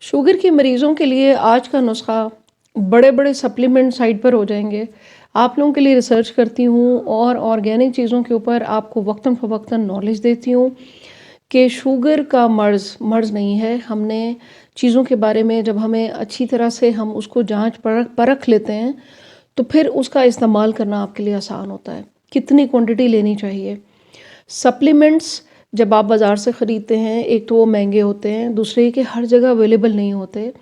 Sugar के मरीज़ों के लिए आज का नुस्खा बड़े-बड़े सप्लीमेंट साइट पर हो जाएँगे। आप लोगों के लिए रिसर्च करती हूँ और ऑर्गेनिक चीज़ों के ऊपर आपको वक़्तन-फ़वक़्तन नॉलेज देती हूँ कि शुगर का मर्ज़ नहीं है। हमने चीज़ों के बारे में जब हमें अच्छी तरह से हम उसको जाँच परख लेते हैं, तो फिर उसका इस्तेमाल करना आपके लिए आसान होता है। कितनी क्वांटिटी लेनी चाहिए? सप्लीमेंट्स जब आप बाज़ार से ख़रीदते हैं, एक तो वो महंगे होते हैं, दूसरे ये कि हर जगह अवेलेबल नहीं होते।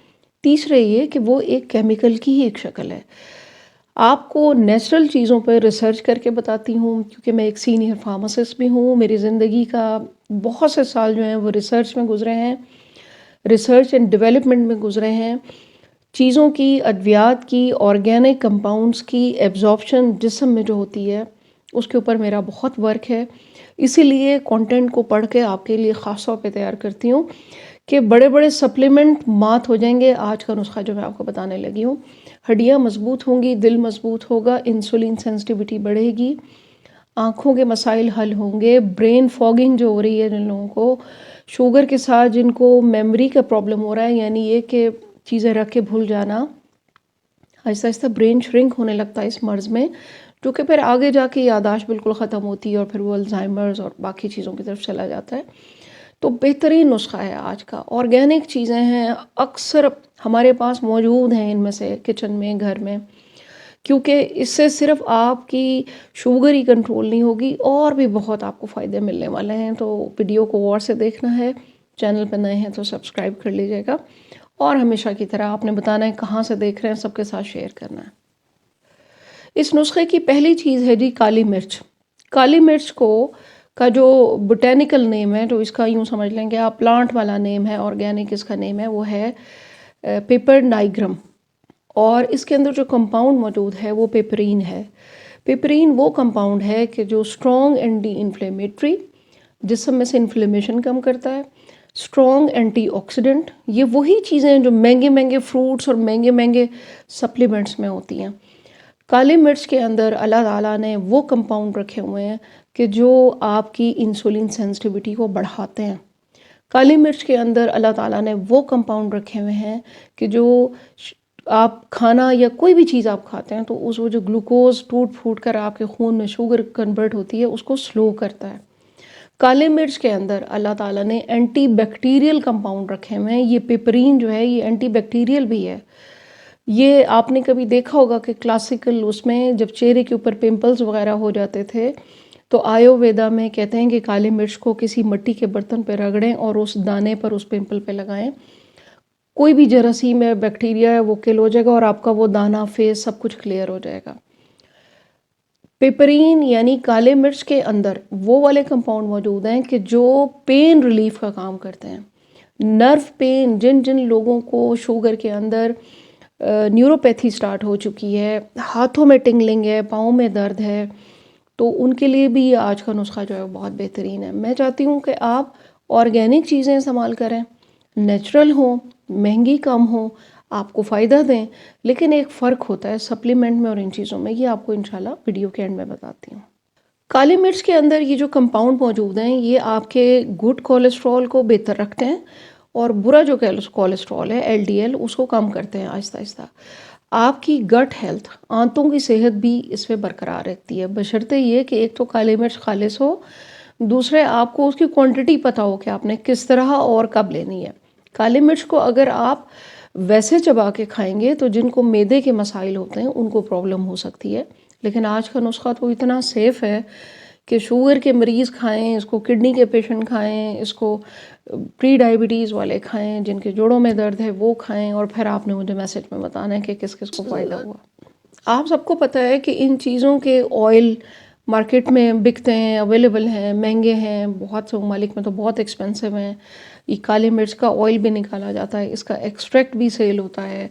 तीसरे ये कि वो एक केमिकल की ही एक शक्ल है। आपको नेचुरल चीज़ों पर रिसर्च करके बताती हूँ क्योंकि मैं एक सीनियर फार्मासिस्ट भी हूँ। मेरी ज़िंदगी का बहुत से साल जो हैं वो रिसर्च में गुज़रे हैं, रिसर्च एंड डेवलपमेंट में गुज़रे हैं। चीज़ों की, अद्वियात की, ऑर्गेनिक कंपाउंड्स की एब्ज़ॉर्प्शन जिस्म में जो होती है, उसके ऊपर मेरा बहुत वर्क है। इसीलिए कंटेंट को पढ़ के आपके लिए ख़ास तौर पे तैयार करती हूँ कि बड़े-बड़े सप्लीमेंट मात हो जाएँगे। आज का नुस्खा जो मैं आपको बताने लगी हूँ, हड्डियाँ मज़बूत होंगी, दिल मज़बूत होगा, इंसुलिन सेंसिटिविटी बढ़ेगी, आँखों के मसाइल हल होंगे, ब्रेन फॉगिंग जो हो रही है जिन लोगों को, शुगर के साथ जिनको मेमोरी का प्रॉब्लम हो रहा है, यानी ये कि चीज़ें रख के भूल जाना, आहिस्ता-आहिस्ता ब्रेन श्रिंक होने लगता है इस मर्ज़ में, जो कि फिर आगे जाके याददाश्त बिल्कुल ख़त्म होती है और फिर वो अल्ज़ाइमर्स और बाकी चीज़ों की तरफ चला जाता है। तो बेहतरीन नुस्खा है आज का, ऑर्गेनिक चीज़ें हैं, अक्सर हमारे पास मौजूद हैं इनमें से किचन में, घर में, क्योंकि इससे सिर्फ़ आपकी शुगर ही कंट्रोल नहीं होगी और भी बहुत आपको फ़ायदे मिलने वाले हैं। तो वीडियो को गौर से देखना है, चैनल पे नए हैं तो सब्सक्राइब कर लीजिएगा और हमेशा की तरह आपने बताना है कहाँ से देख रहे हैं, सबके साथ शेयर करना है। इस नुस्खे की पहली चीज़ है जी काली मिर्च। काली मिर्च को का जो बोटेनिकल नेम है, तो इसका यूँ समझ लेंगे आप, प्लांट वाला नेम है, ऑर्गेनिक इसका नेम है, वो है पेपर नाइग्रम। और इसके अंदर जो कंपाउंड मौजूद है वो पेपरीन है। पेपरीन वो कंपाउंड है कि जो स्ट्रॉन्ग एंटी इन्फ्लेमेटरी, जिस्म में से इन्फ्लेमेशन कम करता है, स्ट्रॉन्ग एंटीऑक्सीडेंट, ये वही चीज़ें हैं जो महंगे-महंगे फ्रूट्स और महंगे-महंगे सप्लीमेंट्स में होती हैं। काली मिर्च के अंदर अल्लाह ताला ने वो कंपाउंड रखे हुए हैं कि जो आपकी इंसुलिन सेंसिटिविटी को बढ़ाते हैं। काली मिर्च के अंदर अल्लाह ताला ने वो कंपाउंड रखे हुए हैं कि जो आप खाना या कोई भी चीज़ आप खाते हैं तो उस वो जो ग्लूकोज टूट फूट कर आपके खून में शुगर कन्वर्ट होती है, उसको स्लो करता है। काली मिर्च के अंदर अल्लाह ताला ने एंटी बैक्टीरियल कंपाउंड रखे हुए हैं। ये पिपरीन जो है ये एंटी बैक्टीरियल भी है। ये आपने कभी देखा होगा कि क्लासिकल उसमें जब चेहरे के ऊपर पिंपल्स वगैरह हो जाते थे, तो आयुर्वेदा में कहते हैं कि काली मिर्च को किसी मिट्टी के बर्तन पे रगड़ें और उस दाने पर उस पिंपल पे लगाएं। कोई भी जरासीम है, बैक्टीरिया है, वो किल हो जाएगा और आपका वो दाना, फेस सब कुछ क्लियर हो जाएगा। पिपरीन यानी काले मिर्च के अंदर वो वाले कंपाउंड मौजूद हैं कि जो पेन रिलीफ का काम करते हैं। नर्व पेन, जिन जिन लोगों को शुगर के अंदर न्यूरोपैथी स्टार्ट हो चुकी है, हाथों में टिंगलिंग है, पाँव में दर्द है, तो उनके लिए भी ये आज का नुस्खा जो है बहुत बेहतरीन है। मैं चाहती हूँ कि आप ऑर्गेनिक चीज़ें इस्तेमाल करें, नेचुरल हों, महंगी कम हो, आपको फ़ायदा दें, लेकिन एक फ़र्क होता है सप्लीमेंट में और इन चीज़ों में, ये आपको इंशाल्लाह वीडियो के एंड में बताती हूँ। काली मिर्च के अंदर ये जो कंपाउंड मौजूद हैं, ये आपके गुड कोलेस्ट्रॉल को बेहतर रखते हैं और बुरा जो कोलेस्ट्रॉल है, एलडीएल, उसको कम करते हैं आहिस्ता-आहिस्ता। आपकी गट हेल्थ, आंतों की सेहत भी इसमें बरकरार रहती है, बशर्ते ये कि एक तो काली मिर्च खालिस हो, दूसरे आपको उसकी क्वांटिटी पता हो कि आपने किस तरह और कब लेनी है। काली मिर्च को अगर आप वैसे चबा के खाएंगे तो जिनको मैदे के मसाइल होते हैं उनको प्रॉब्लम हो सकती है, लेकिन आज का नुस्खा तो इतना सेफ़ है कि शुगर के मरीज़ खाएं इसको, किडनी के पेशेंट खाएं इसको, प्री डायबिटीज़ वाले खाएं, जिनके जोड़ों में दर्द है वो खाएं, और फिर आपने मुझे मैसेज में बताना है कि किस किस को फ़ायदा हुआ। आप सबको पता है कि इन चीज़ों के ऑयल मार्केट में बिकते हैं, अवेलेबल हैं, महंगे हैं, बहुत से ममालिक में तो बहुत एक्सपेंसिव हैं। ये काली मिर्च का ऑयल भी निकाला जाता है, इसका एक्सट्रैक्ट भी सेल होता है,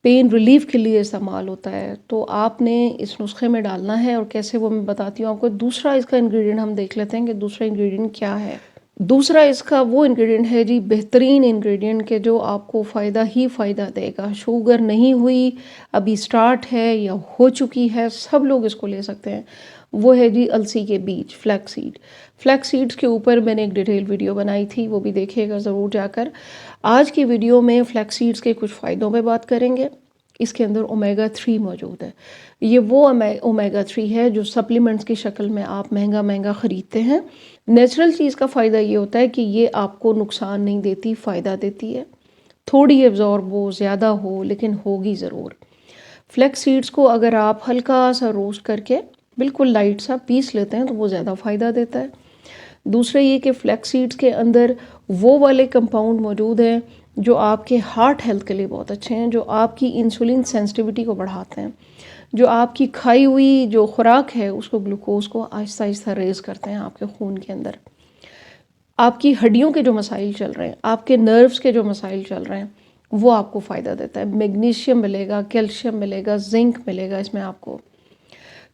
पेन रिलीफ के लिए इस्तेमाल होता है। तो आपने इस नुस्खे में डालना है, और कैसे वो मैं बताती हूँ आपको। दूसरा इसका इंग्रेडिएंट हम देख लेते हैं कि दूसरा इंग्रेडिएंट क्या है। दूसरा इसका वो इंग्रेडिएंट है जी, बेहतरीन इंग्रेडिएंट के जो आपको फ़ायदा ही फ़ायदा देगा। शुगर नहीं हुई, अभी स्टार्ट है या हो चुकी है, सब लोग इसको ले सकते हैं। वो है जी अलसी के बीज, फ्लैक्स सीड। फ्लैक्स सीड्स के ऊपर मैंने एक डिटेल वीडियो बनाई थी, वो भी देखिएगा ज़रूर जाकर। आज की वीडियो में फ्लैक्स सीड्स के कुछ फ़ायदों पे बात करेंगे। इसके अंदर ओमेगा 3 मौजूद है। ये वो ओमेगा 3 है जो सप्लीमेंट्स की शक्ल में आप महंगा महंगा ख़रीदते हैं। नेचुरल चीज़ का फ़ायदा ये होता है कि ये आपको नुकसान नहीं देती, फ़ायदा देती है। थोड़ी एब्जॉर्ब हो, ज़्यादा हो, लेकिन होगी ज़रूर। फ्लैक्स सीड्स को अगर आप हल्का सा रोस्ट करके बिल्कुल लाइट सा पीस लेते हैं तो वो ज़्यादा फ़ायदा देता है। दूसरा ये कि फ्लैक्स सीड्स के अंदर वो वाले कंपाउंड मौजूद हैं जो आपके हार्ट हेल्थ के लिए बहुत अच्छे हैं, जो आपकी इंसुलिन सेंसिटिविटी को बढ़ाते हैं, जो आपकी खाई हुई जो खुराक है उसको, ग्लूकोज को आहिस्ता आहिस्ता रेज़ करते हैं आपके खून के अंदर। आपकी हड्डियों के जो मसाइल चल रहे हैं, आपके नर्व्स के जो मसाइल चल रहे हैं, वो आपको फ़ायदा देता है। मैग्नीशियम मिलेगा, कैल्शियम मिलेगा, जिंक मिलेगा इसमें आपको।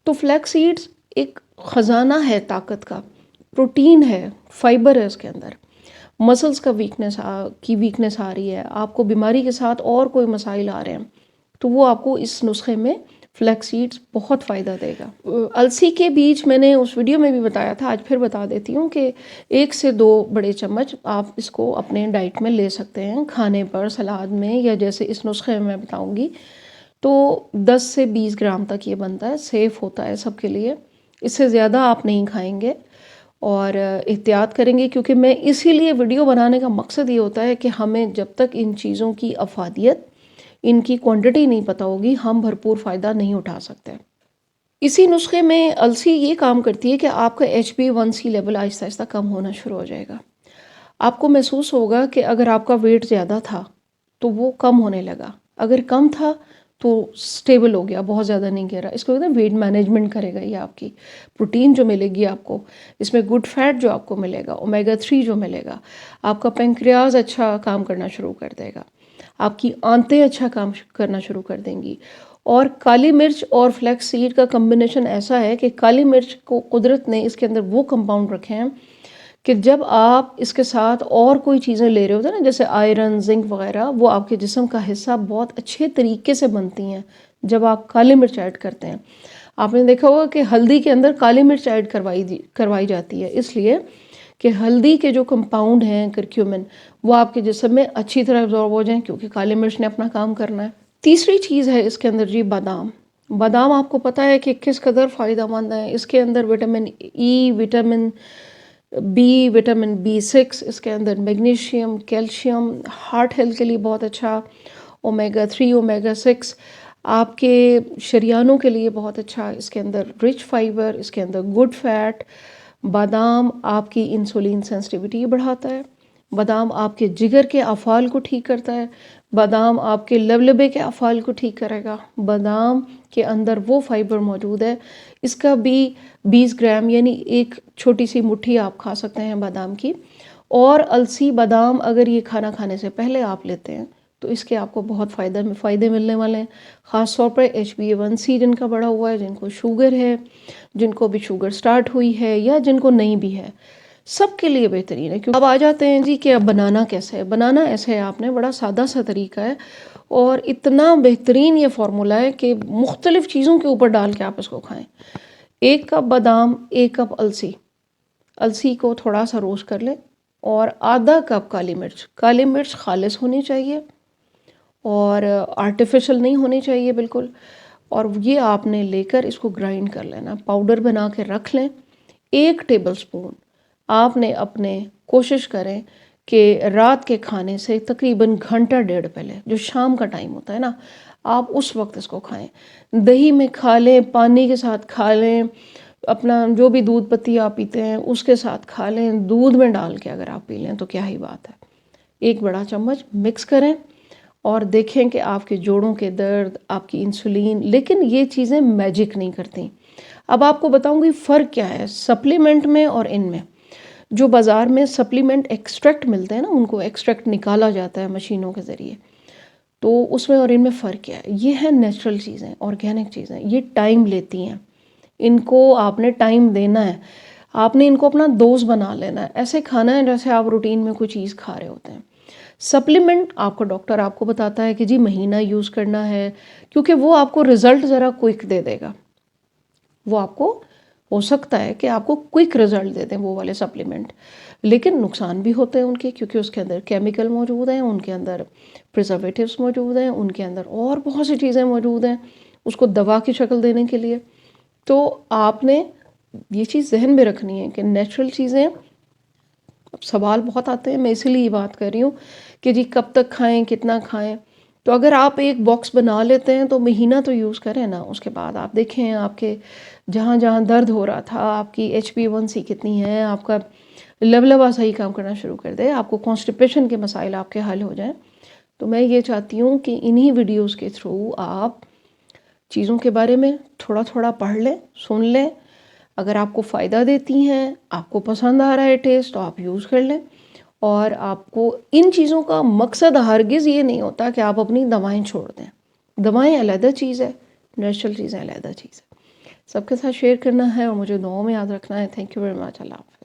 तो फ्लैक्स सीड्स एक ख़जाना है ताकत का, प्रोटीन है, फाइबर है इसके अंदर। मसल्स का वीकनेस आ रही है, आपको बीमारी के साथ और कोई मसाइल आ रहे हैं, तो वो आपको इस नुस्खे में फ्लैक्स सीड्स बहुत फ़ायदा देगा। अलसी के बीज मैंने उस वीडियो में भी बताया था, आज फिर बता देती हूँ कि 1 से 2 बड़े चम्मच आप इसको अपने डाइट में ले सकते हैं, खाने पर, सलाद में, या जैसे इस नुस्खे में मैं बताऊँगी तो 10 से 20 ग्राम तक ये बनता है, सेफ़ होता है सबके लिए। इससे ज़्यादा आप नहीं खाएंगे और एहतियात करेंगे, क्योंकि मैं इसीलिए वीडियो बनाने का मकसद ये होता है कि हमें जब तक इन चीज़ों की अफादियत, इनकी क्वांटिटी नहीं पता होगी, हम भरपूर फ़ायदा नहीं उठा सकते। इसी नुस्खे में अलसी ये काम करती है कि आपका HbA1c लेवल आहिस्ता आहिस्ता कम होना शुरू हो जाएगा। आपको महसूस होगा कि अगर आपका वेट ज़्यादा था तो वो कम होने लगा, अगर कम था तो स्टेबल हो गया, बहुत ज़्यादा नहीं गिरा। इसको कहते हैं वेट मैनेजमेंट करेगा ये आपकी। प्रोटीन जो मिलेगी आपको, इसमें गुड फैट जो आपको मिलेगा, ओमेगा 3 जो मिलेगा, आपका पेंक्रियाज अच्छा काम करना शुरू कर देगा, आपकी आंतें अच्छा काम करना शुरू कर देंगी। और काली मिर्च और फ्लैक्स सीड का कम्बिनेशन ऐसा है कि काली मिर्च को कुदरत ने इसके अंदर वो कंपाउंड रखे हैं कि जब आप इसके साथ और कोई चीज़ें ले रहे होते हैं ना, जैसे आयरन, जिंक वगैरह, वो आपके जिस्म का हिस्सा बहुत अच्छे तरीके से बनती हैं जब आप काली मिर्च ऐड करते हैं। आपने देखा होगा कि हल्दी के अंदर काली मिर्च ऐड करवाई जाती है, इसलिए कि हल्दी के जो कंपाउंड हैं करक्यूमिन, वो आपके जिस्म में अच्छी तरह एब्जॉर्ब हो जाएं, क्योंकि काली मिर्च ने अपना काम करना है। तीसरी चीज़ है इसके अंदर जी बादाम। बादाम आपको पता है कि किस कदर फ़ायदेमंद है। इसके अंदर vitamin E, vitamin B, vitamin B6, इसके अंदर मैग्नीशियम, कैल्शियम, हार्ट हेल्थ के लिए बहुत अच्छा, ओमेगा 3, ओमेगा 6 आपके शरियानों के लिए बहुत अच्छा, इसके अंदर रिच फाइबर, इसके अंदर गुड फैट। बादाम आपकी इंसुलिन सेंसिटिविटी बढ़ाता है, बादाम आपके जिगर के अफ़ाल को ठीक करता है, बादाम आपके लबलबे के अफ़ाल को ठीक करेगा। बादाम के अंदर वो फाइबर मौजूद है, इसका भी 20 ग्राम यानी एक छोटी सी मुट्ठी आप खा सकते हैं बादाम की। और अलसी बादाम अगर ये खाना खाने से पहले आप लेते हैं तो इसके आपको बहुत फ़ायदे मिलने वाले हैं। ख़ास तौर पर HbA1c जिनका बढ़ा हुआ है, जिनको शुगर है, जिनको भी शुगर स्टार्ट हुई है या जिनको नहीं भी है, सबके लिए बेहतरीन है। क्योंकि अब आ जाते हैं जी कि अब बनाना कैसे है। बनाना ऐसे है, आपने बड़ा सादा सा तरीका है और इतना बेहतरीन ये फार्मूला है कि मुख्तलिफ़ चीज़ों के ऊपर डाल के आप इसको खाएं। 1 कप बादाम, 1 कप अलसी, अलसी को थोड़ा सा रोस्ट कर लें, और आधा कप काली मिर्च खालिस होनी चाहिए और आर्टिफिशियल नहीं होनी चाहिए बिल्कुल। और ये आपने लेकर इसको ग्राइंड कर लेना, पाउडर बना के रख लें। 1 टेबलस्पून आपने अपने कोशिश करें कि रात के खाने से तकरीबन घंटा डेढ़ पहले, जो शाम का टाइम होता है ना, आप उस वक्त इसको खाएं। दही में खा लें, पानी के साथ खा लें, अपना जो भी दूध पत्ती आप पीते हैं उसके साथ खा लें, दूध में डाल के अगर आप पी लें तो क्या ही बात है। 1 बड़ा चम्मच मिक्स करें और देखें कि आपके जोड़ों के दर्द, आपकी इंसुलिन, लेकिन ये चीज़ें मैजिक नहीं करती। अब आपको बताऊंगी फ़र्क क्या है सप्लीमेंट में और इनमें। जो बाज़ार में सप्लीमेंट एक्सट्रैक्ट मिलते हैं ना, उनको एक्सट्रैक्ट निकाला जाता है मशीनों के ज़रिए, तो उसमें और इनमें फ़र्क क्या है। ये है नेचुरल चीज़ें, ऑर्गेनिक चीज़ें, ये टाइम लेती हैं, इनको आपने टाइम देना है, आपने इनको अपना दोस्त बना लेना है। ऐसे खाना है जैसे आप रूटीन में कोई चीज़ खा रहे होते हैं। सप्लीमेंट आपको डॉक्टर आपको बताता है कि जी महीना यूज़ करना है, क्योंकि वो आपको रिज़ल्ट ज़रा क्विक दे देगा, वो आपको हो सकता है कि आपको क्विक रिजल्ट दे दें वो वाले सप्लीमेंट, लेकिन नुकसान भी होते हैं उनके, क्योंकि उसके अंदर केमिकल मौजूद हैं, उनके अंदर प्रिजर्वेटिव्स मौजूद हैं, उनके अंदर और बहुत सी चीज़ें मौजूद हैं उसको दवा की शक्ल देने के लिए। तो आपने ये चीज़ जहन में रखनी है कि नेचुरल चीज़ें, अब सवाल बहुत आते हैं, मैं इसीलिए ये बात कर रही हूँ कि जी कब तक खाएं, कितना खाएं। तो अगर आप एक बॉक्स बना लेते हैं तो महीना तो यूज़ करें ना, उसके बाद आप देखें आपके जहाँ जहाँ दर्द हो रहा था, आपकी HbA1c कितनी है, आपका लवलवा सही काम करना शुरू कर दे, आपको कॉन्स्टिपेशन के मसाइल आपके हल हो जाएं। तो मैं ये चाहती हूँ कि इन्हीं वीडियोस के थ्रू आप चीज़ों के बारे में थोड़ा थोड़ा पढ़ लें, सुन लें। अगर आपको फ़ायदा देती हैं, आपको पसंद आ रहा है टेस्ट, तो आप यूज़ कर लें। और आपको इन चीज़ों का मकसद हरगिज़ ये नहीं होता कि आप अपनी दवाएं छोड़ दें। दवाएं अलग चीज़ है, नेचुरल चीज़ें अलग चीज़ है। सबके साथ शेयर करना है और मुझे दुआओं में याद रखना है। Thank you very much. अल्लाह हाफ़िज़।